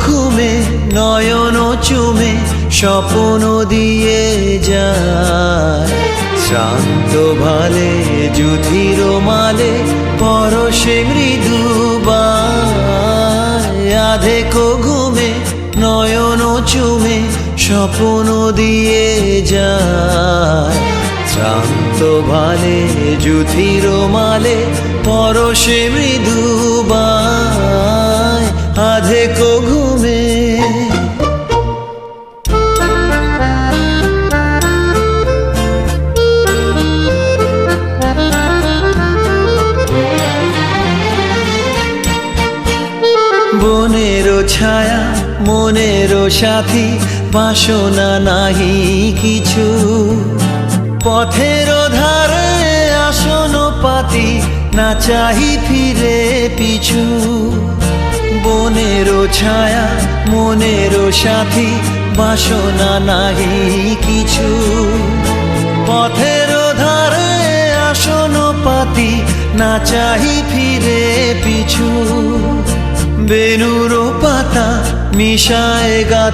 ঘুমে নয়ন চুমে স্বপ্ন দিয়ে যায়। শ্রান্ত ভালে যুধির মালে পরশে মৃদু বায়। আধেকো ঘুমে নয়ন চুমে স্বপ্ন দিয়ে যায়। শ্রান্ত ভালে যুধির মালে পরশে মৃদু বায়। আধেকো ঘুমে বনেরও ছায়া মনেরও সাথী, বাসনা নাহি কিছু। পথের ধারে আসন পাতি, না চাহি ফিরে পিছু। বনেরও ছায়া মনেরও সাথী, বাসনা নাহি কিছু। পথের ধারে আসন পাতি, না চাহি ফিরে পিছু। বেনুর পাতা মিশায় গাথা